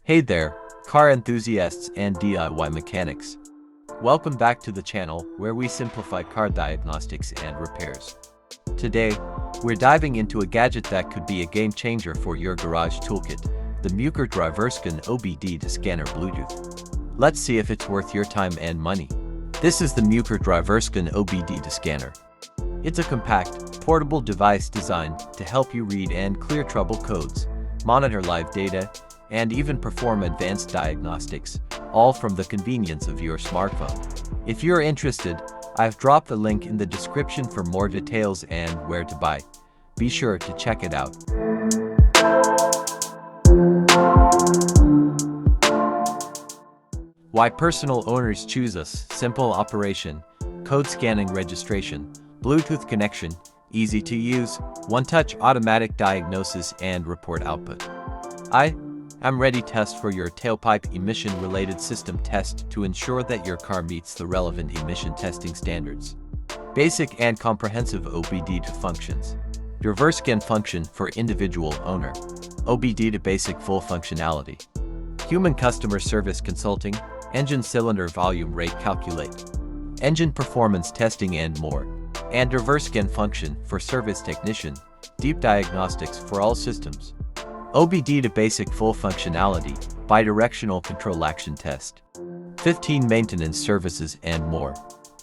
Hey there, car enthusiasts and DIY mechanics. Welcome back to the channel where we simplify car diagnostics and repairs. Today, we're diving into a gadget that could be a game changer for your garage toolkit, the Mucer Driverscan OBD2 Scanner Bluetooth. Let's see if it's worth your time and money. This is the Mucer Driverscan OBD2 Scanner. It's a compact, portable device designed to help you read and clear trouble codes, monitor live data, and even perform advanced diagnostics, all from the convenience of your smartphone. If you're interested, I've dropped the link in the description for more details and where to buy. Be sure to check it out. Why personal owners choose us: simple operation, code scanning registration, Bluetooth connection, easy to use, one-touch automatic diagnosis and report output. I'm ready to test for your tailpipe emission-related system test to ensure that your car meets the relevant emission testing standards. Basic and comprehensive OBD2 functions. Driverscan function for individual owner. OBD2 basic full functionality. Human customer service consulting, engine cylinder volume rate calculate, engine performance testing and more. And Driverscan function for service technician, deep diagnostics for all systems. OBD2 basic full functionality, bidirectional control action test, 15 maintenance services and more.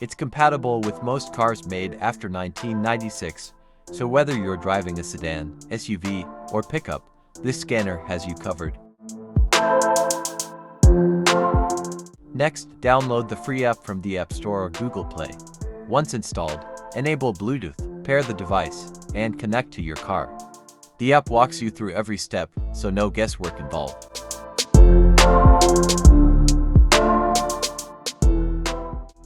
It's compatible with most cars made after 1996, so whether you're driving a sedan, SUV, or pickup, this scanner has you covered. Next, download the free app from the App Store or Google Play. Once installed, enable Bluetooth, pair the device, and connect to your car. The app walks you through every step, so no guesswork involved.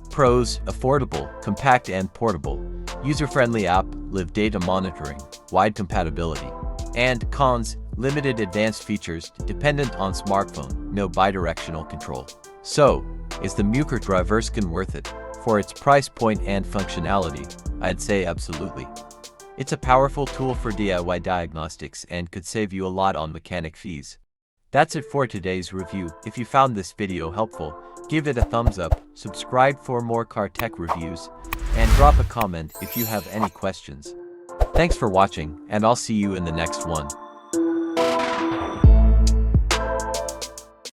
Pros: affordable, compact and portable, user-friendly app, live data monitoring, wide compatibility. And cons: limited advanced features, dependent on smartphone, no bidirectional control. So, is the Mucer Driverscan worth it? For its price point and functionality, I'd say absolutely. It's a powerful tool for DIY diagnostics and could save you a lot on mechanic fees. That's it for today's review. If you found this video helpful, give it a thumbs up, subscribe for more car tech reviews, and drop a comment if you have any questions. Thanks for watching, and I'll see you in the next one.